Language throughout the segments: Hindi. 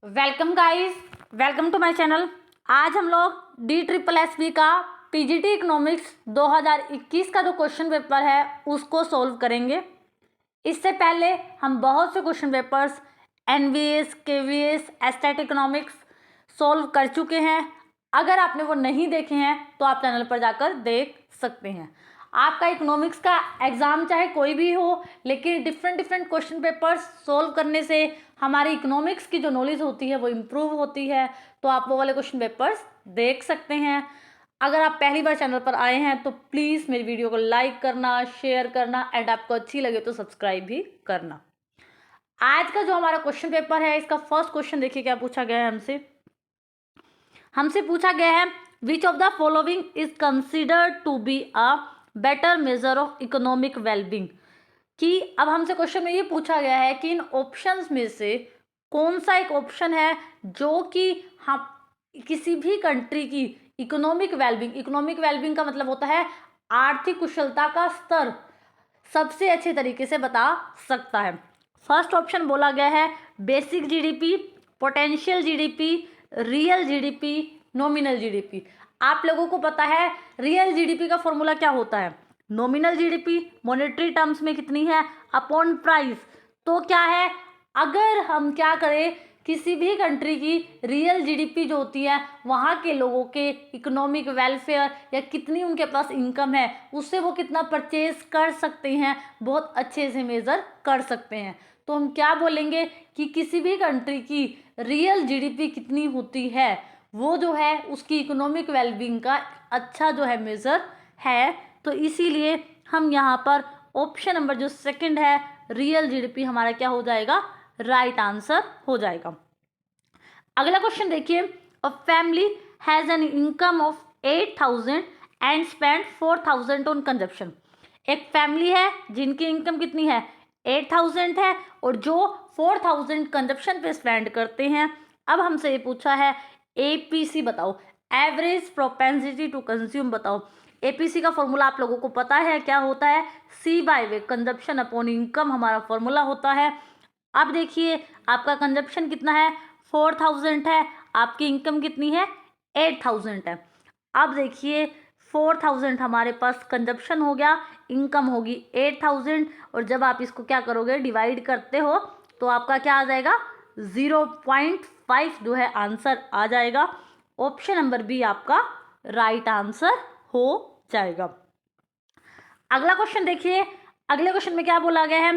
Welcome guys, welcome to my channel. आज हम लोग DSSB का PGT इकोनॉमिक्स 2021 का जो क्वेश्चन पेपर है उसको सॉल्व करेंगे। इससे पहले हम बहुत से question papers NVS, KVS, stat economics solve कर चुके हैं। अगर आपने वो नहीं देखे हैं तो आप चैनल पर जाकर देख सकते हैं। आपका इकोनॉमिक्स का एग्ज़ाम चाहे कोई भी हो, लेकिन डिफरेंट क्वेश्चन पेपर्स सॉल्व करने से हमारी इकोनॉमिक्स की जो नॉलेज होती है वो इम्प्रूव होती है। तो आप वो वाले क्वेश्चन पेपर्स देख सकते हैं। अगर आप पहली बार चैनल पर आए हैं तो प्लीज़ मेरी वीडियो को लाइक करना, शेयर करना एंड आपको अच्छी लगे तो सब्सक्राइब भी करना। आज का जो हमारा क्वेश्चन पेपर है, इसका फर्स्ट क्वेश्चन देखिए क्या पूछा गया है। हमसे पूछा गया है, which of the following is considered to be a better measure of economic wellbeing. कि अब हमसे क्वेश्चन में ये पूछा गया है कि इन ऑप्शंस में से कौन सा एक ऑप्शन है जो कि हम किसी भी कंट्री की इकोनॉमिक वेलबींग का मतलब होता है आर्थिक कुशलता का स्तर सबसे अच्छे तरीके से बता सकता है। फर्स्ट ऑप्शन बोला गया है basic GDP, potential GDP, real GDP, nominal GDP। आप लोगों को पता है रियल GDP का फॉर्मूला क्या होता है। नॉमिनल GDP मॉनेटरी टर्म्स में कितनी है अपॉन प्राइस। तो क्या है, अगर हम क्या करें, किसी भी कंट्री की रियल GDP जो होती है वहाँ के लोगों के इकोनॉमिक वेलफेयर या कितनी उनके पास इनकम है उससे वो कितना परचेज कर सकते हैं बहुत अच्छे से मेज़र कर सकते हैं। तो हम क्या बोलेंगे कि किसी भी कंट्री की रियल GDP कितनी होती है वो जो है उसकी इकोनॉमिक वेलबींग का अच्छा जो है मेज़र है। तो इसीलिए हम यहाँ पर ऑप्शन नंबर जो सेकंड है रियल GDP हमारा क्या हो जाएगा, राइट आंसर हो जाएगा। अगला क्वेश्चन देखिए, a family has an income of 8,000 and spend 4,000 on consumption. एक फैमिली है जिनकी इनकम कितनी है 8,000 है और जो 4,000 कंजप्शन पे स्पेंड करते हैं। अब हमसे ये पूछा है APC बताओ, एवरेज प्रोपेंसिटी टू कंज्यूम बताओ। APC का फॉर्मूला आप लोगों को पता है क्या होता है, C/V कंजप्शन अपॉन इनकम हमारा फॉर्मूला होता है। अब देखिए आपका कंजप्शन कितना है 4,000 है, आपकी इनकम कितनी है 8,000 है। अब देखिए 4,000 हमारे पास कंजप्शन हो गया, इनकम होगी 8,000 और जब आप इसको क्या करोगे डिवाइड करते हो तो आपका क्या आ जाएगा 0.5 जो है आंसर आ जाएगा। ऑप्शन नंबर बी आपका राइट आंसर हो जाएगा। अगला क्वेश्चन देखिए, अगले क्वेश्चन में क्या बोला गया है,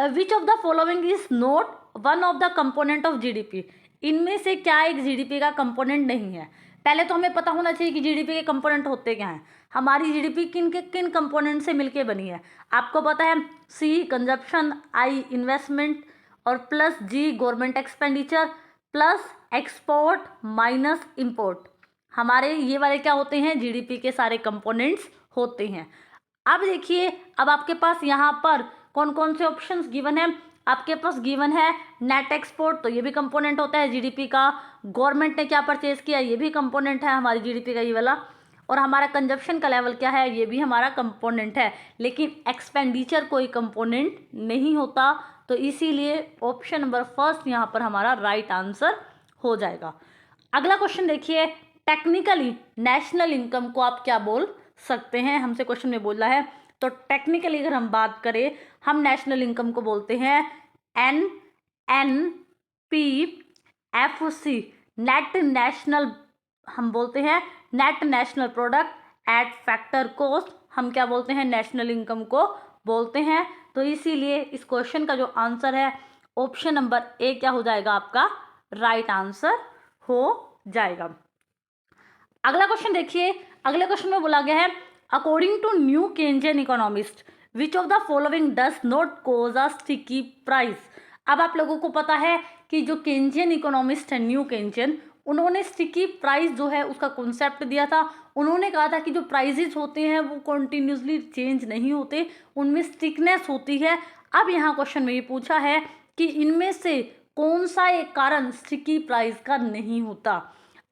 which of the following is not one of the component of GDP। इनमें से क्या एक GDP का कंपोनेंट नहीं है। पहले तो हमें पता होना चाहिए कि GDP के कंपोनेंट होते क्या हैं। हमारी GDP किन कंपोनेंट से मिलके बनी है। आपको पता है C कंजप्शन, I इन्वेस्टमेंट और plus G government expenditure plus export minus import. हमारे ये वाले क्या होते हैं GDP के सारे कंपोनेंट्स होते हैं। अब देखिए अब आपके पास यहाँ पर कौन कौन से ऑप्शंस गिवन है। आपके पास गिवन है नेट एक्सपोर्ट, तो ये भी कंपोनेंट होता है GDP का। गवर्नमेंट ने क्या परचेज किया ये भी कंपोनेंट है हमारी GDP का ये वाला। और हमारा कंजप्शन का लेवल क्या है ये भी हमारा कंपोनेंट है। लेकिन एक्सपेंडिचर कोई कंपोनेंट नहीं होता, तो इसीलिए ऑप्शन नंबर फर्स्ट यहाँ पर हमारा राइट आंसर हो जाएगा। अगला क्वेश्चन देखिए, टेक्निकली नेशनल इनकम को आप क्या बोल सकते हैं। हमसे क्वेश्चन में बोला है तो टेक्निकली अगर हम बात करें हम नेशनल इनकम को बोलते हैं NNPFC, नेट नेशनल, हम बोलते हैं net national product at factor cost, हम क्या बोलते हैं नेशनल इनकम को बोलते हैं। तो इसीलिए इस क्वेश्चन का जो आंसर है ऑप्शन नंबर ए क्या हो जाएगा आपका राइट आंसर हो जाएगा। अगला क्वेश्चन देखिए, अगले क्वेश्चन में बोला गया है according to new Keynesian economist which of the following does not cause a sticky price. अब आप लोगों को पता है कि जो केंजियन इकोनॉमिस्ट है न्यू केंजियन, उन्होंने स्टिकी प्राइस जो है उसका कॉन्सेप्ट दिया था। उन्होंने कहा था कि जो प्राइजेस होते हैं वो कॉन्टिन्यूसली चेंज नहीं होते, उनमें स्टिकनेस होती है। अब यहाँ क्वेश्चन में ये पूछा है कि इनमें से कौन सा एक कारण स्टिकी प्राइस का नहीं होता।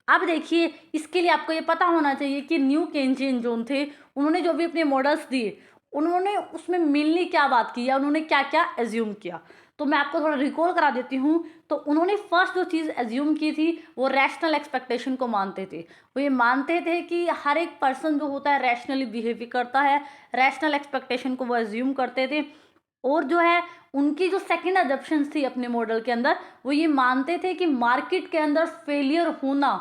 अब देखिए इसके लिए आपको ये पता होना चाहिए कि न्यू केंजियन जोन थे, उन्होंने जो भी अपने मॉडल्स दिए उन्होंने उसमें मेनली क्या बात की या उन्होंने क्या क्या एज्यूम किया। तो मैं आपको थोड़ा रिकॉल करा देती हूँ। तो उन्होंने फर्स्ट जो चीज़ एज्यूम की थी वो रैशनल एक्सपेक्टेशन को मानते थे। वो ये मानते थे कि हर एक पर्सन जो होता है रैशनली बिहेव करता है, रैशनल एक्सपेक्टेशन को वो एज्यूम करते थे। और जो है उनकी जो सेकंड अजम्पशंस थी अपने मॉडल के अंदर, वो ये मानते थे कि मार्केट के अंदर फेलियर होना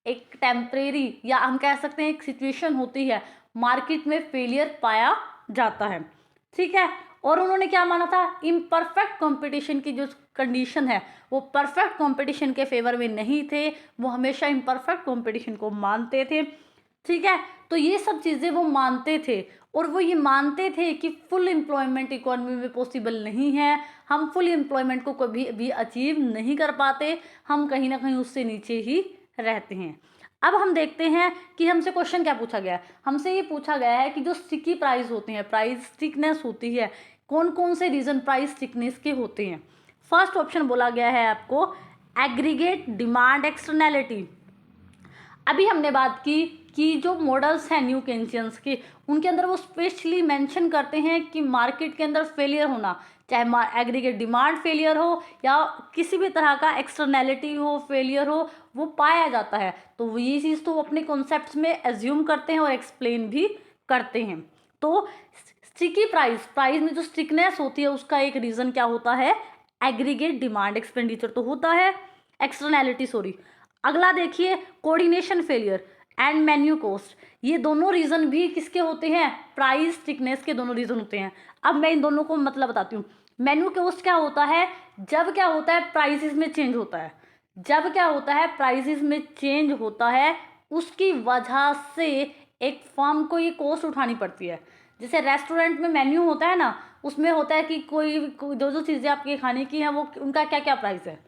एक टेम्परेरी या हम कह सकते हैं एक सिचुएशन होती है, मार्केट में फेलियर पाया जाता है, ठीक है। और उन्होंने क्या माना था, इम्परफेक्ट कंपटीशन की जो कंडीशन है वो परफेक्ट कंपटीशन के फेवर में नहीं थे, वो हमेशा इम्परफेक्ट कंपटीशन को मानते थे, ठीक है। तो ये सब चीज़ें वो मानते थे और वो ये मानते थे कि फुल एम्प्लॉयमेंट इकोनॉमी में पॉसिबल नहीं है, हम फुल एम्प्लॉयमेंट को कभी भी अचीव नहीं कर पाते, हम कहीं ना कहीं उससे नीचे ही रहते हैं। अब हम देखते हैं कि हमसे क्वेश्चन क्या पूछा गया है। हमसे ये पूछा गया है कि जो स्टिकी प्राइस होते हैं, प्राइस स्टिकनेस होती है, कौन कौन से रीज़न प्राइस स्टिकनेस के होते हैं। फर्स्ट ऑप्शन बोला गया है आपको एग्रीगेट डिमांड एक्सटर्नैलिटी। अभी हमने बात की कि जो मॉडल्स हैं न्यू केन्सियंस के, उनके अंदर वो स्पेशली मेंशन करते हैं कि मार्केट के अंदर फेलियर होना, चाहे एग्रीगेट डिमांड फेलियर हो या किसी भी तरह का एक्सटर्नैलिटी हो, फेलियर हो, वो पाया जाता है। तो ये चीज़ तो वो अपने कॉन्सेप्ट्स में एज्यूम करते हैं और एक्सप्लेन भी करते हैं। तो स्टिकी प्राइस में जो स्टिकनेस होती है उसका एक रीज़न क्या होता है, एग्रीगेट डिमांड एक्सपेंडिचर तो होता है, एक्सटर्नैलिटी सॉरी। अगला देखिए coordination failure and menu cost, ये दोनों रीज़न भी किसके होते हैं, प्राइस स्टिकनेस के दोनों रीज़न होते हैं। अब मैं इन दोनों को मतलब बताती हूँ। मेन्यू कॉस्ट क्या होता है, जब क्या होता है प्राइसेस में चेंज होता है, जब क्या होता है प्राइसेस में चेंज होता है उसकी वजह से एक फर्म को ये कॉस्ट उठानी पड़ती है। जैसे रेस्टोरेंट में मेन्यू होता है ना, उसमें होता है कि कोई जो जो चीज़ें आपके खाने की हैं वो उनका क्या क्या प्राइस है।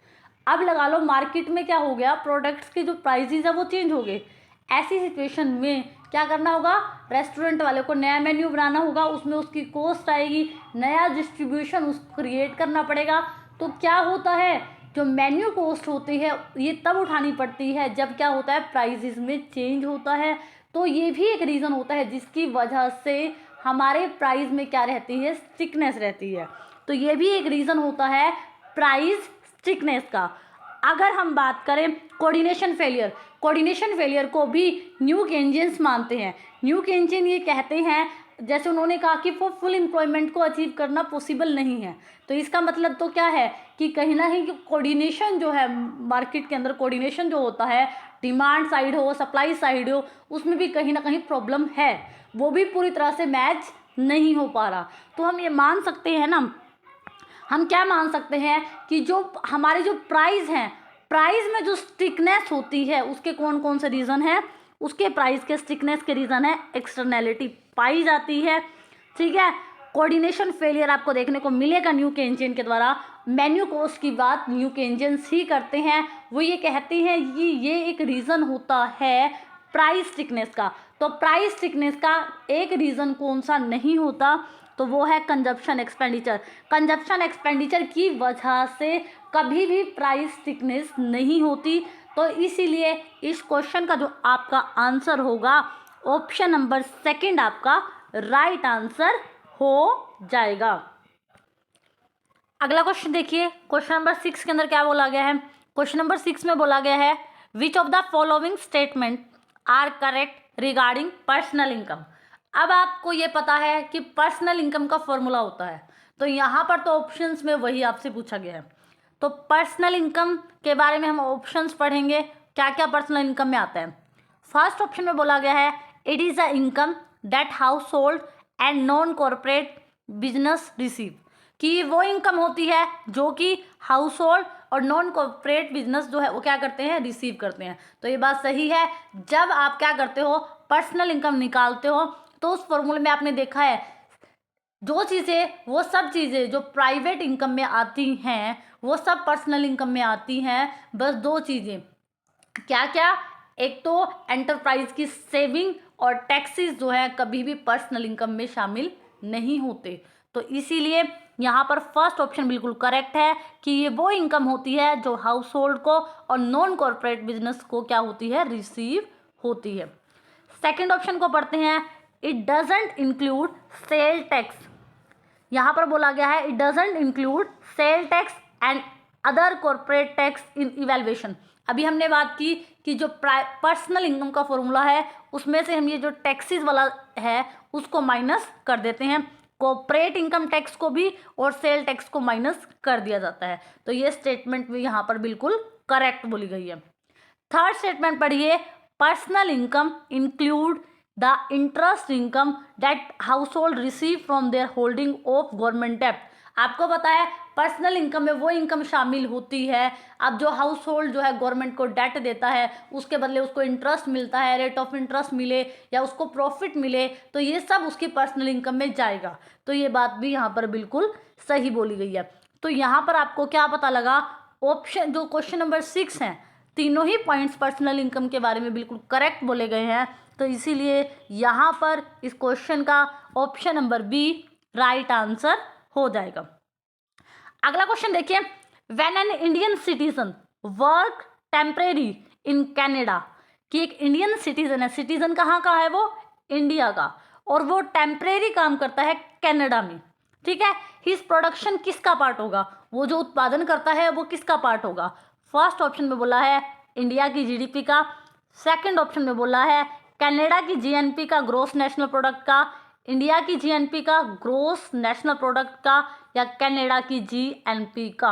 अब लगा लो मार्केट में क्या हो गया, प्रोडक्ट्स के जो प्राइसेस है वो चेंज हो गए। ऐसी सिचुएशन में क्या करना होगा, रेस्टोरेंट वाले को नया मेन्यू बनाना होगा, उसमें उसकी कॉस्ट आएगी, नया डिस्ट्रीब्यूशन उसको क्रिएट करना पड़ेगा। तो क्या होता है, जो मेन्यू कॉस्ट होती है ये तब उठानी पड़ती है जब क्या होता है प्राइसेस में चेंज होता है। तो ये भी एक रीज़न होता है जिसकी वजह से हमारे प्राइस में क्या रहती है, स्टिकनेस रहती है। तो ये भी एक रीज़न होता है प्राइस स्टिकनेस का। अगर हम बात करें कोऑर्डिनेशन फेलियर को भी न्यू केन्जियंस मानते हैं। न्यू केन्जियन ये कहते हैं, जैसे उन्होंने कहा कि वो फुल एम्प्लॉयमेंट को अचीव करना पॉसिबल नहीं है। तो इसका मतलब तो क्या है कि कहीं ना कहीं कोऑर्डिनेशन जो है मार्केट के अंदर, कोऑर्डिनेशन जो होता है, डिमांड साइड हो, सप्लाई साइड हो, उसमें भी कहीं ना कहीं प्रॉब्लम है, वो भी पूरी तरह से मैच नहीं हो पा रहा। तो हम ये मान सकते हैं ना, हम क्या मान सकते हैं कि जो हमारे जो प्राइस हैं, प्राइस में जो स्टिकनेस होती है उसके कौन कौन से रीज़न है, उसके प्राइस के स्टिकनेस के रीज़न है एक्सटर्नैलिटी पाई जाती है, ठीक है। कोऑर्डिनेशन फेलियर आपको देखने को मिलेगा न्यू केन्जियन के द्वारा। मेन्यू कॉस्ट की बात न्यू केन्जियंस ही करते हैं, वो ये कहते हैं कि ये एक रीज़न होता है प्राइस स्टिकनेस का। तो प्राइस स्टिकनेस का एक रीज़न कौन सा नहीं होता, तो वो है कंजप्शन एक्सपेंडिचर। कंजप्शन एक्सपेंडिचर की वजह से कभी भी प्राइस स्टिकनेस नहीं होती। तो इसीलिए इस क्वेश्चन का जो आपका आंसर होगा ऑप्शन नंबर सेकंड आपका राइट आंसर हो जाएगा। अगला क्वेश्चन देखिए, क्वेश्चन नंबर 6 के अंदर क्या बोला गया है। क्वेश्चन नंबर 6 में बोला गया है which of the following statements are correct regarding personal income. अब आपको ये पता है कि पर्सनल इनकम का फॉर्मूला होता है, तो यहाँ पर तो ऑप्शंस में वही आपसे पूछा गया है। तो पर्सनल इनकम के बारे में हम ऑप्शंस पढ़ेंगे, क्या क्या पर्सनल इनकम में आता है। फर्स्ट ऑप्शन में बोला गया है it is a income that house hold and non corporate business receive, कि वो इनकम होती है जो कि हाउस होल्ड और नॉन कॉर्पोरेट बिजनेस जो है वो क्या करते हैं, रिसीव करते हैं। तो ये बात सही है। जब आप क्या करते हो, पर्सनल इनकम निकालते हो, तो उस फॉर्मूले में आपने देखा है जो चीज़ें, वो सब चीज़ें जो प्राइवेट इनकम में आती हैं वो सब पर्सनल इनकम में आती हैं। बस दो चीज़ें, क्या क्या, एक तो एंटरप्राइज की सेविंग और टैक्सेस जो है कभी भी पर्सनल इनकम में शामिल नहीं होते। तो इसीलिए यहाँ पर फर्स्ट ऑप्शन बिल्कुल करेक्ट है कि ये वो इनकम होती है जो हाउस होल्ड को और नॉन कॉर्पोरेट बिजनेस को क्या होती है, रिसीव होती है। सेकेंड ऑप्शन को पढ़ते हैं, it doesn't include sale tax. यहाँ पर बोला गया है it doesn't include sale tax and other corporate tax in evaluation. अभी हमने बात की कि जो पर्सनल इनकम का फॉर्मूला है उसमें से हम ये जो टैक्सेस वाला है उसको माइनस कर देते हैं, कॉर्पोरेट इनकम टैक्स को भी और सेल टैक्स को माइनस कर दिया जाता है। तो ये स्टेटमेंट भी यहाँ पर बिल्कुल करेक्ट बोली गई है। थर्ड स्टेटमेंट पढ़िए, personal income include the interest income that household receive from their holding of government डेब्ट। आपको पता है पर्सनल इनकम में वो इनकम शामिल होती है अब जो हाउस होल्ड जो है गवर्नमेंट को डेट देता है उसके बदले उसको इंटरेस्ट मिलता है, रेट ऑफ इंटरेस्ट मिले या उसको प्रॉफिट मिले, तो ये सब उसकी पर्सनल इनकम में जाएगा। तो ये बात भी यहाँ पर बिल्कुल सही बोली गई है। तो यहाँ पर आपको क्या पता लगा, ऑप्शन जो क्वेश्चन नंबर 6 हैं तीनों ही पॉइंट्स पर्सनल इनकम के बारे में बिल्कुल करेक्ट बोले गए हैं। तो इसीलिए यहाँ पर इस क्वेश्चन का option number B right answer हो जाएगा। अगला क्वेश्चन देखिए, when an Indian citizen work temporary in Canada, कि एक इंडियन सिटीजन है, सिटीजन कहाँ का है वो, इंडिया का, और वो टेम्परेरी काम करता है कनाडा में, ठीक है। हिज प्रोडक्शन किसका पार्ट होगा, वो जो उत्पादन करता है वो किसका पार्ट होगा। फर्स्ट ऑप्शन में बोला है इंडिया की जीडीपी का, सेकंड ऑप्शन में बोला है कनाडा की जीएनपी का, ग्रोस नेशनल प्रोडक्ट का, इंडिया की जीएनपी का, ग्रोस नेशनल प्रोडक्ट का, या कनाडा की जीएनपी का।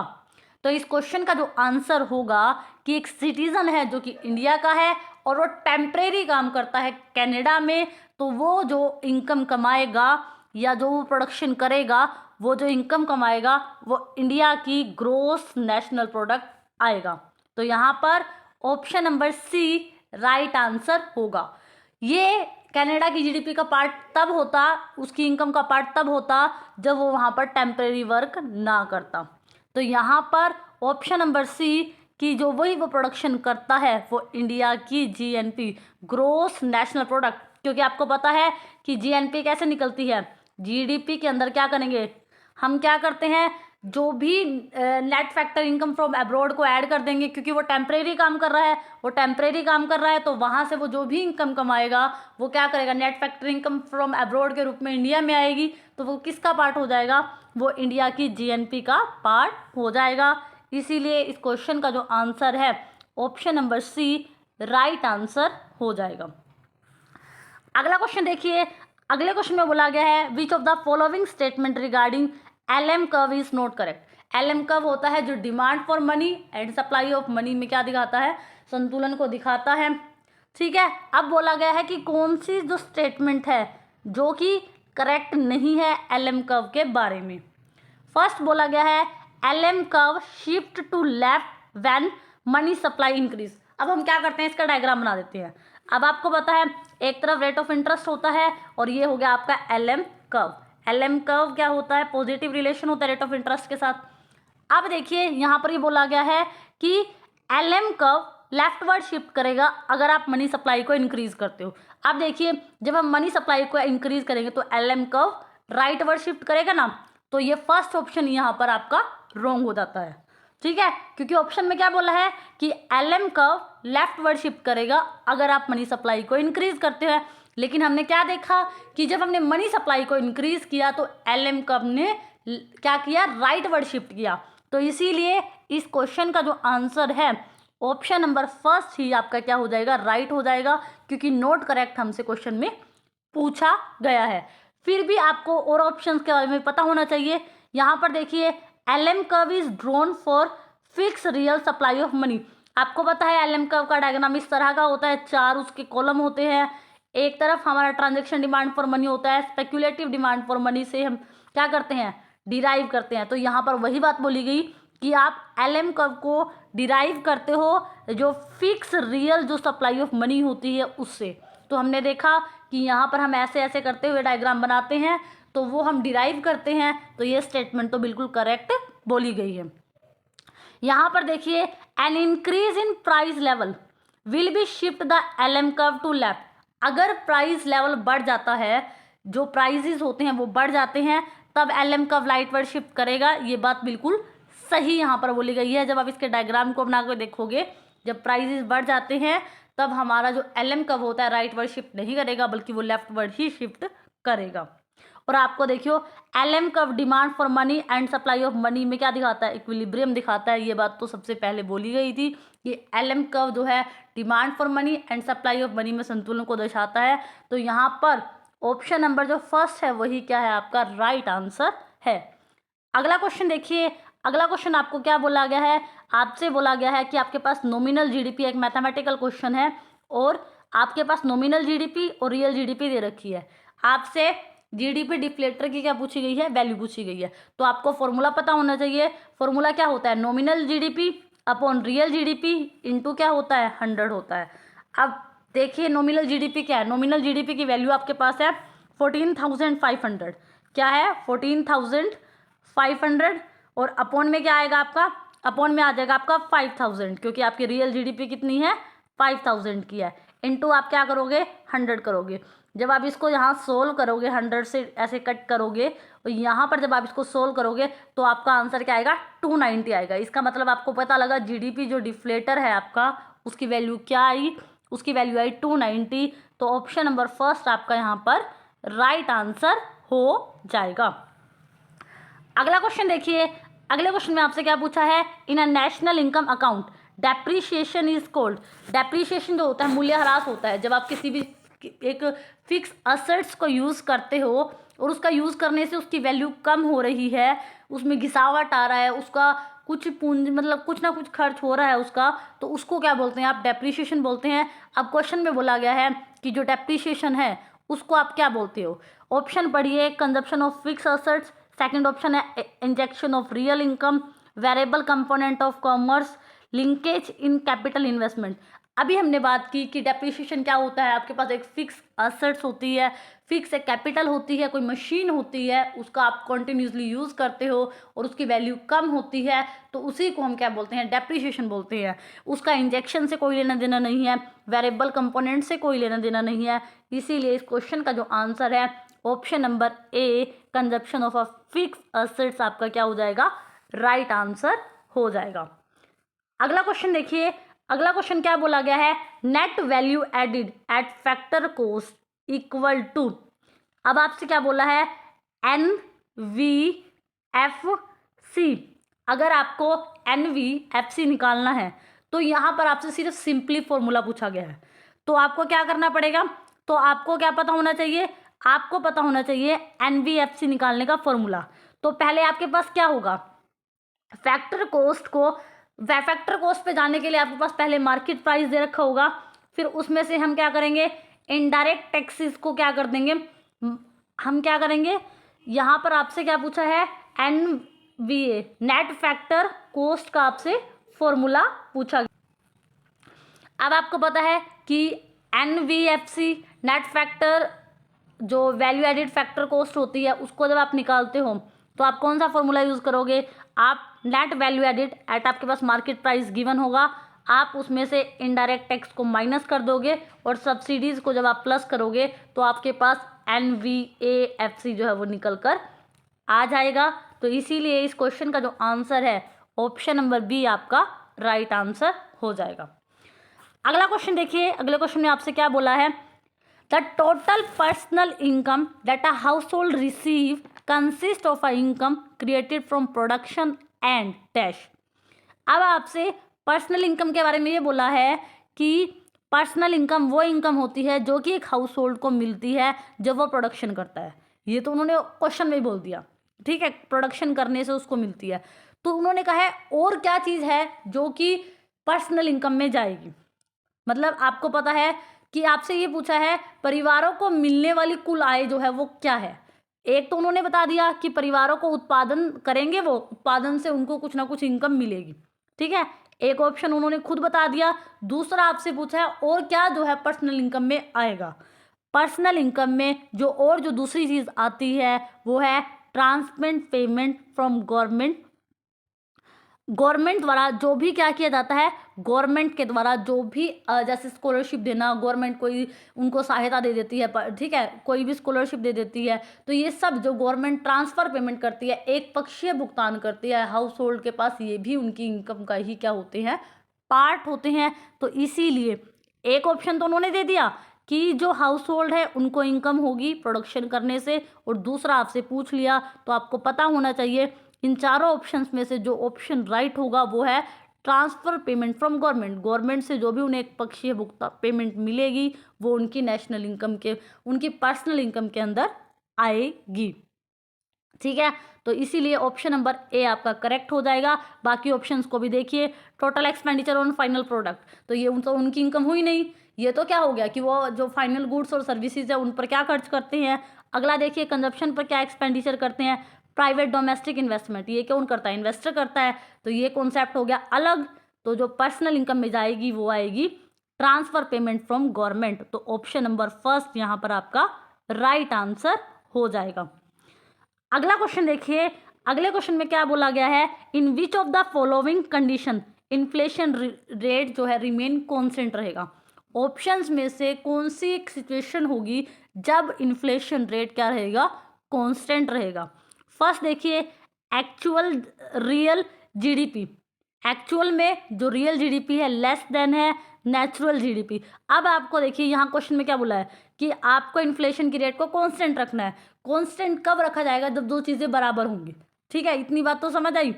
तो इस क्वेश्चन का जो आंसर होगा कि एक सिटीजन है जो कि इंडिया का है और वो टेम्परेरी काम करता है कनाडा में, तो वो जो इनकम कमाएगा या जो वो प्रोडक्शन करेगा, वो जो इनकम कमाएगा वो इंडिया की ग्रोस नेशनल प्रोडक्ट आएगा। तो यहाँ पर option number C right answer होगा। ये कनाडा की जीडीपी का पार्ट तब होता, उसकी इनकम का पार्ट तब होता जब वो वहाँ पर टेम्परेरी वर्क ना करता। तो यहाँ पर ऑप्शन नंबर सी कि जो वही वो प्रोडक्शन करता है वो इंडिया की जीएनपी, ग्रोस नेशनल प्रोडक्ट, क्योंकि आपको पता है कि जीएनपी कैसे निकलती है, जीडीपी के अंदर क्या करेंगे हम, क्या करते हैं जो भी net factor income from abroad को ऐड कर देंगे, क्योंकि वो टेम्परेरी काम कर रहा है, वो टेम्परेरी काम कर रहा है, तो वहाँ से वो जो भी इनकम कमाएगा वो क्या करेगा, net factor income from abroad के रूप में इंडिया में आएगी, तो वो किसका पार्ट हो जाएगा, वो इंडिया की जीएनपी का पार्ट हो जाएगा। इसीलिए इस क्वेश्चन का जो आंसर है option number C right answer हो जाएगा। अगला क्वेश्चन देखिए, अगले क्वेश्चन में बोला गया है which of the following statement regarding LM curve is not correct. LM curve होता है जो demand for money and supply of money में क्या दिखाता है, संतुलन को दिखाता है, ठीक है। अब बोला गया है कि कौन सी जो स्टेटमेंट है जो कि करेक्ट नहीं है एलएम कर्व के बारे में। फर्स्ट बोला गया है LM curve shift to left when money supply increase. अब हम क्या करते हैं, इसका डायग्राम बना देते हैं। अब आपको पता है एक तरफ रेट ऑफ इंटरेस्ट होता है और ये हो गया आपका एलएम कर्व। एलएम कर्व क्या होता है, पॉजिटिव रिलेशन होता है रेट ऑफ इंटरेस्ट के साथ। अब देखिए यहाँ पर ये बोला गया है कि एलएम कर्व लेफ्टवर्ड शिफ्ट करेगा अगर आप मनी सप्लाई को इंक्रीज करते हो। अब देखिए जब हम मनी सप्लाई को इंक्रीज करेंगे तो एलएम कर्व राइटवर्ड शिफ्ट करेगा ना, तो ये फर्स्ट ऑप्शन यहाँ पर आपका रॉन्ग हो जाता है, ठीक है, क्योंकि ऑप्शन में क्या बोला है कि एलएम कर्व लेफ्टवर्ड शिफ्ट करेगा अगर आप मनी सप्लाई को इंक्रीज करते हैं। लेकिन हमने क्या देखा कि जब हमने मनी सप्लाई को इंक्रीज किया तो एलएम कर्व ने क्या किया, राइटवर्ड शिफ्ट किया। तो इसीलिए इस क्वेश्चन का जो आंसर है ऑप्शन नंबर फर्स्ट ही आपका क्या हो जाएगा, राइट हो जाएगा, क्योंकि नॉट करेक्ट हमसे क्वेश्चन में पूछा गया है। फिर भी आपको और ऑप्शंस के बारे में पता होना चाहिए। यहाँ पर देखिए LM curve is drawn for fix real supply of money. आपको पता है एलएम कर्व का डायग्राम इस तरह का होता है, 4 उसके कॉलम होते हैं। एक तरफ हमारा ट्रांजैक्शन डिमांड फॉर मनी होता है, स्पेक्युलेटिव डिमांड फॉर मनी से हम क्या करते हैं, डिराइव करते हैं। तो यहाँ पर वही बात बोली गई कि आप एलएम कर्व को डिराइव करते हो जो फिक्स रियल जो सप्लाई ऑफ मनी होती है उससे। तो हमने देखा कि यहाँ पर हम ऐसे ऐसे करते हुए डायग्राम बनाते हैं तो वो हम डिराइव करते हैं। तो ये स्टेटमेंट तो बिल्कुल करेक्ट बोली गई है। यहाँ पर देखिए an increase in price level will be shift the LM curve to left. अगर प्राइस लेवल बढ़ जाता है, जो प्राइजेस होते हैं वो बढ़ जाते हैं, तब एलएम कर्व राइटवर्ड शिफ्ट करेगा। ये बात बिल्कुल सही यहाँ पर बोली गई है। जब आप इसके डायग्राम को बना कर देखोगे, जब प्राइजेस बढ़ जाते हैं तब हमारा जो एलएम कर्व होता है राइटवर्ड शिफ्ट नहीं करेगा बल्कि वो लेफ्टवर्ड ही शिफ्ट करेगा। और आपको देखियो LM curve demand for money and supply of money में क्या दिखाता है, इक्विलिब्रियम दिखाता है। ये बात तो सबसे पहले बोली गई थी कि LM कर्व जो है demand for money and supply of money में संतुलन को दर्शाता है। तो यहाँ पर ऑप्शन नंबर जो फर्स्ट है वही क्या है, आपका राइट आंसर है। अगला क्वेश्चन देखिए, अगला क्वेश्चन आपको क्या बोला गया है, आपसे बोला गया है कि आपके पास नॉमिनल जीडीपी, एक मैथमेटिकल क्वेश्चन है और आपके पास नॉमिनल जीडीपी और रियल जीडीपी दे रखी है। आपसे जीडीपी डिफ्लेटर की क्या पूछी गई है, वैल्यू पूछी गई है। तो आपको फॉर्मूला पता होना चाहिए। फॉर्मूला क्या होता है, nominal GDP upon real GDP into क्या होता है, 100 होता है। अब देखिए नॉमिनल जीडीपी क्या है, नॉमिनल जीडीपी की वैल्यू आपके पास है 14,500। क्या है, 14,500 और अपॉन में क्या आएगा आपका, अपॉन में आ जाएगा आपका 5,000, क्योंकि आपकी रियल जीडीपी कितनी है, 5,000 की है। इनटू आप क्या करोगे, 100 करोगे। जब आप इसको यहाँ सोल्व करोगे, 100 से ऐसे कट करोगे और यहाँ पर जब आप इसको सोल्व करोगे तो आपका आंसर क्या आएगा, 290 आएगा। इसका मतलब आपको पता लगा जीडीपी जो डिफ्लेटर है आपका, उसकी वैल्यू क्या आई, उसकी वैल्यू आई 290। तो ऑप्शन नंबर फर्स्ट आपका यहाँ पर राइट आंसर हो जाएगा। अगला क्वेश्चन देखिए, अगले क्वेश्चन में आपसे क्या पूछा है, in a national income account depreciation is called. Depreciation जो होता है मूल्यह्रास होता है, जब आप किसी भी एक फिक्स असेट्स को यूज़ करते हो और उसका यूज़ करने से उसकी वैल्यू कम हो रही है, उसमें घिसावट आ रहा है, उसका कुछ पूंजी मतलब कुछ ना कुछ खर्च हो रहा है उसका, तो उसको क्या बोलते हैं, आप डेप्रीशिएशन बोलते हैं। अब क्वेश्चन में बोला गया है कि जो डेप्रीशिएशन है उसको आप क्या बोलते हो। ऑप्शन पढ़िए, consumption of fixed assets, second option है injection of real income, variable component of commerce, linkage in capital investment. अभी हमने बात की कि डेप्रिसिएशन क्या होता है, आपके पास एक फिक्स असेट्स होती है, फिक्स एक कैपिटल होती है, कोई मशीन होती है, उसका आप कंटिन्यूसली यूज़ करते हो और उसकी वैल्यू कम होती है, तो उसी को हम क्या बोलते हैं, डेप्रिसिएशन बोलते हैं। उसका इंजेक्शन से कोई लेना देना नहीं है, वेरिएबल कंपोनेंट से कोई लेना देना नहीं है। इसीलिए इस क्वेश्चन का जो आंसर है option number A, consumption of a fix assets, आपका क्या हो जाएगा, राइट आंसर हो जाएगा। अगला क्वेश्चन देखिए, अगला क्वेश्चन क्या बोला गया है, net value added at factor cost equal to. अब आपसे क्या बोला है, NVFC। अगर आपको NVFC निकालना है तो यहाँ पर आपसे सिर्फ सिंपली फॉर्मूला पूछा गया है। तो आपको क्या करना पड़ेगा, तो आपको क्या पता होना चाहिए, आपको पता होना चाहिए NVFC निकालने का फॉर्मूला। तो पहले आपके पास क्या होगा, फैक्टर कॉस्ट को, फैक्टर कॉस्ट पे जाने के लिए आपके पास पहले मार्केट प्राइस दे रखा होगा, फिर उसमें से हम क्या करेंगे, इनडायरेक्ट टैक्सेस को क्या कर देंगे, हम क्या करेंगे, यहाँ पर आपसे क्या पूछा है, NVA नेट फैक्टर कॉस्ट का आपसे फॉर्मूला पूछा गया। अब आपको पता है कि NVFC नेट फैक्टर जो वैल्यू एडिड फैक्टर कॉस्ट होती है उसको जब आप निकालते हो तो आप कौन सा फॉर्मूला यूज़ करोगे, आप नेट वैल्यू एडिड एट, आपके पास मार्केट प्राइस गिवन होगा, आप उसमें से इनडायरेक्ट टैक्स को माइनस कर दोगे और सब्सिडीज़ को जब आप प्लस करोगे तो आपके पास NVAFC जो है वो निकल कर आ जाएगा। तो इसीलिए इस क्वेश्चन का जो आंसर है ऑप्शन नंबर बी आपका राइट आंसर हो जाएगा। अगला क्वेश्चन देखिए, अगले क्वेश्चन में आपसे क्या बोला है, the total personal income that a house hold receive consist of a income created from production and dash. अब आपसे पर्सनल इनकम के बारे में ये बोला है कि पर्सनल इनकम वो इनकम होती है जो कि एक हाउस होल्ड को मिलती है जब वो प्रोडक्शन करता है। ये तो उन्होंने क्वेश्चन में ही बोल दिया, ठीक है, प्रोडक्शन करने से उसको मिलती है। तो उन्होंने कहा है और क्या चीज़ है जो कि पर्सनल इनकम में जाएगी। मतलब आपको पता है कि आपसे ये पूछा है परिवारों को मिलने वाली कुल आय जो है वो क्या है। एक तो उन्होंने बता दिया कि परिवारों को उत्पादन करेंगे, वो उत्पादन से उनको कुछ ना कुछ इनकम मिलेगी, ठीक है, एक ऑप्शन उन्होंने खुद बता दिया। दूसरा आपसे पूछा है और क्या जो है पर्सनल इनकम में आएगा। पर्सनल इनकम में जो और जो दूसरी चीज़ आती है वो है transparent payment from government. Government द्वारा जो भी क्या किया जाता है, गवर्नमेंट के द्वारा जो भी जैसे स्कॉलरशिप देना, गवर्नमेंट कोई उनको सहायता दे देती है, ठीक है, कोई भी स्कॉलरशिप दे देती है, तो ये सब जो गवर्नमेंट ट्रांसफ़र पेमेंट करती है, एक पक्षीय भुगतान करती है हाउस होल्ड के पास, ये भी उनकी इनकम का ही क्या होते हैं, पार्ट होते हैं। तो इसीलिए एक ऑप्शन तो उन्होंने दे दिया कि जो हाउस होल्ड है उनको इनकम होगी प्रोडक्शन करने से, और दूसरा आपसे पूछ लिया तो आपको पता होना चाहिए इन चारों ऑप्शंस में से जो ऑप्शन राइट होगा वो है transfer payment from government. Government से जो भी उन्हें एक पक्षीय भुगतान पेमेंट मिलेगी वो उनकी नेशनल इनकम के, उनकी पर्सनल इनकम के अंदर आएगी। ठीक है, तो इसीलिए ऑप्शन नंबर ए आपका करेक्ट हो जाएगा। बाकी ऑप्शंस को भी देखिए। Total expenditure on final product, तो ये उनकी इनकम हुई नहीं। ये तो क्या हो गया कि वो जो फाइनल गुड्स और सर्विसेज है उन पर क्या खर्च करते हैं। अगला देखिए कंजप्शन पर क्या एक्सपेंडिचर करते हैं। प्राइवेट डोमेस्टिक इन्वेस्टमेंट, ये कौन करता है, इन्वेस्टर करता है, तो ये कॉन्सेप्ट हो गया अलग। तो जो पर्सनल इनकम में जाएगी वो आएगी ट्रांसफर पेमेंट फ्रॉम गवर्नमेंट। तो ऑप्शन नंबर फर्स्ट यहाँ पर आपका राइट आंसर हो जाएगा। अगला क्वेश्चन देखिए। अगले क्वेश्चन में क्या बोला गया है, in which of the following condition inflation rate जो है रिमेन कांस्टेंट रहेगा। ऑप्शंस में से कौन सी एक सिचुएशन होगी जब इन्फ्लेशन रेट क्या रहेगा, कांस्टेंट रहेगा। फर्स्ट देखिए एक्चुअल रियल जीडीपी, एक्चुअल में जो रियल जीडीपी है लेस देन है नेचुरल जीडीपी। अब आपको देखिए यहाँ क्वेश्चन में क्या बोला है कि आपको इन्फ्लेशन की रेट को कांस्टेंट रखना है। कांस्टेंट कब रखा जाएगा, जब दो चीजें बराबर होंगी। ठीक है, इतनी बात तो समझ आई।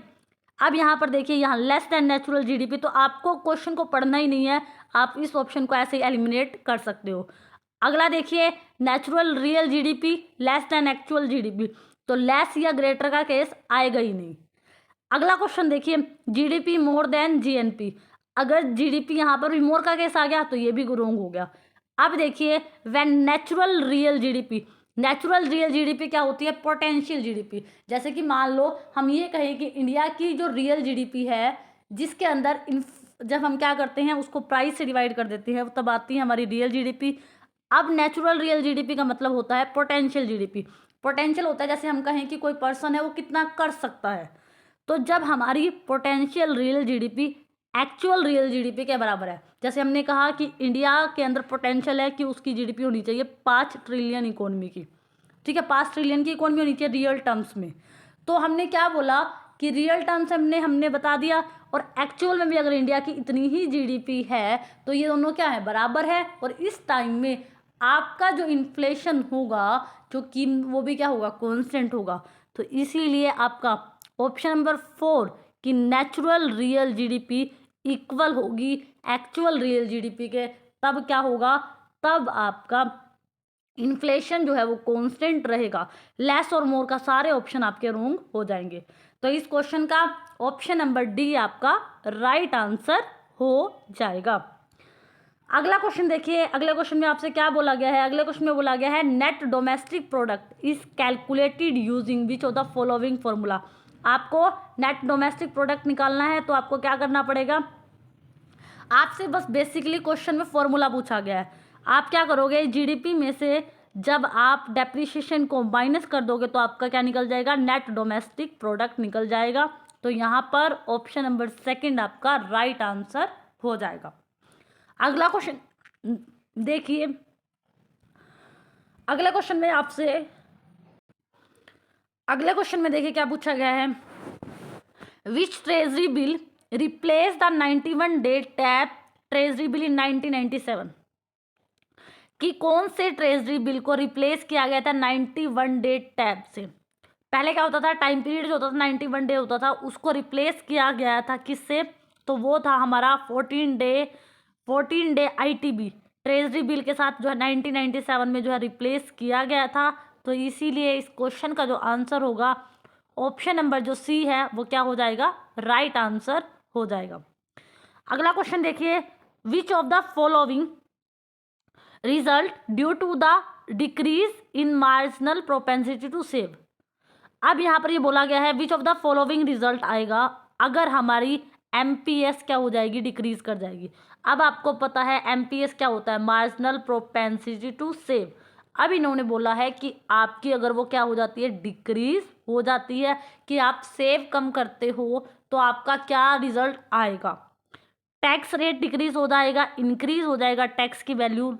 अब यहाँ पर देखिए यहाँ लेस देन नेचुरल जीडीपी, तो आपको क्वेश्चन को पढ़ना ही नहीं है, आप इस ऑप्शन को ऐसे ही एलिमिनेट कर सकते हो। अगला देखिए natural real GDP less than actual GDP, तो लेस या ग्रेटर का केस आएगा ही नहीं। अगला क्वेश्चन देखिए जीडीपी मोर देन जीएनपी, अगर जीडीपी यहाँ पर भी मोर का केस आ गया तो ये भी रॉन्ग हो गया। अब देखिए when natural real GDP, natural real GDP क्या होती है, पोटेंशियल जीडीपी। जैसे कि मान लो हम ये कहें कि इंडिया की जो रियल जीडीपी है जिसके अंदर जब हम क्या करते हैं उसको प्राइस से डिवाइड कर देते हैं तब आती है हमारी रियल जीडीपी। अब नेचुरल रियल जीडीपी का मतलब होता है पोटेंशियल जीडीपी। पोटेंशियल होता है जैसे हम कहें कि कोई पर्सन है वो कितना कर सकता है, तो जब हमारी potential real GDP actual real GDP के बराबर है, जैसे हमने कहा कि इंडिया के अंदर पोटेंशियल है कि उसकी जीडीपी होनी चाहिए 5 ट्रिलियन इकोनॉमी की। ठीक है, 5 ट्रिलियन की इकोनॉमी होनी चाहिए रियल टर्म्स में। तो हमने क्या बोला कि रियल टर्म्स हमने बता दिया, और एक्चुअल में भी अगर इंडिया की इतनी ही जीडीपी है तो ये दोनों क्या है, बराबर है। और इस टाइम में आपका जो इन्फ्लेशन होगा जो कि वो भी क्या होगा, कॉन्स्टेंट होगा। तो इसीलिए आपका ऑप्शन नंबर 4 कि नेचुरल रियल जीडीपी इक्वल होगी एक्चुअल रियल जीडीपी के, तब क्या होगा, तब आपका इन्फ्लेशन जो है वो कांस्टेंट रहेगा। लेस और मोर का सारे ऑप्शन आपके रॉन्ग हो जाएंगे। तो इस क्वेश्चन का ऑप्शन नंबर डी आपका राइट आंसर हो जाएगा। अगला क्वेश्चन देखिए। अगले क्वेश्चन में आपसे क्या बोला गया है, अगले क्वेश्चन में बोला गया है net domestic product is calculated using which of the following formula. आपको नेट डोमेस्टिक प्रोडक्ट निकालना है तो आपको क्या करना पड़ेगा, आपसे बस बेसिकली क्वेश्चन में फॉर्मूला पूछा गया है। आप क्या करोगे, जीडीपी में से जब आप डेप्रिसिएशन को माइनस कर दोगे तो आपका क्या निकल जाएगा, नेट डोमेस्टिक प्रोडक्ट निकल जाएगा। तो यहाँ पर ऑप्शन नंबर सेकंड आपका राइट आंसर हो जाएगा। अगला क्वेश्चन देखिए। अगले क्वेश्चन में आपसे अगले क्वेश्चन में देखिए क्या पूछा गया है, which treasury bill replace the 91 day tap treasury bill in 1997। कि कौन से ट्रेजरी बिल को रिप्लेस किया गया था 91 डे टैप से। पहले क्या होता था, टाइम पीरियड जो होता था 91 डे होता था, उसको रिप्लेस किया गया था किससे, तो वो था हमारा 14 डे आईटीबी ट्रेजरी बिल के साथ जो है 1997 में जो है रिप्लेस किया गया था। तो इसीलिए इस क्वेश्चन का जो आंसर होगा ऑप्शन नंबर जो सी है वो क्या हो जाएगा, राइट आंसर हो जाएगा। अगला क्वेश्चन देखिए, which of the following result due to the decrease in marginal propensity to save. अब यहाँ पर ये बोला गया है which of the following result आएगा अगर हमारी एमपीएस क्या हो जाएगी, डिक्रीज कर जाएगी। अब आपको पता है एमपीएस क्या होता है, मार्जिनल प्रोपेंसिटी टू सेव। अब इन्होंने बोला है कि आपकी अगर वो क्या हो जाती है, डिक्रीज हो जाती है, कि आप सेव कम करते हो तो आपका क्या रिजल्ट आएगा, टैक्स रेट डिक्रीज हो जाएगा, इंक्रीज हो जाएगा, टैक्स की वैल्यू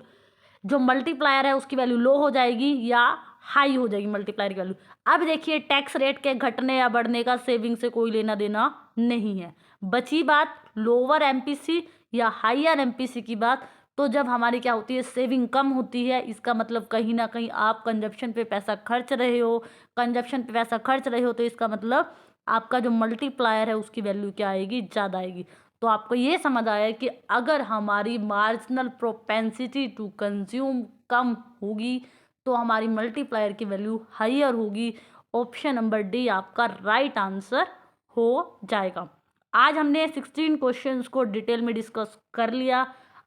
जो मल्टीप्लायर है उसकी वैल्यू लो हो जाएगी या हाई हो जाएगी मल्टीप्लायर की वैल्यू। अब देखिए टैक्स रेट के घटने या बढ़ने का सेविंग से कोई लेना देना नहीं है। बची बात लोअर एमपीसी या हायर एमपीसी की बात, तो जब हमारी क्या होती है, सेविंग कम होती है, इसका मतलब कहीं ना कहीं आप कंजप्शन पे पैसा खर्च रहे हो। कंजप्शन पे पैसा खर्च रहे हो तो इसका मतलब आपका जो मल्टीप्लायर है उसकी वैल्यू क्या आएगी, ज़्यादा आएगी। तो आपको ये समझ आया कि अगर हमारी मार्जिनल प्रोपेंसिटी टू कंज्यूम कम होगी तो हमारी मल्टीप्लायर की वैल्यू हाइयर होगी। ऑप्शन नंबर डी आपका राइट आंसर हो जाएगा। आज हमने 16 क्वेश्चंस को डिटेल में डिस्कस कर लिया।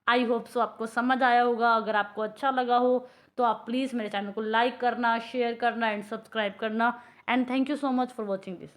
आई होप सो आपको समझ आया होगा। अगर आपको अच्छा लगा हो तो आप प्लीज़ मेरे चैनल को लाइक करना, शेयर करना एंड सब्सक्राइब करना। And thank you so much for watching this.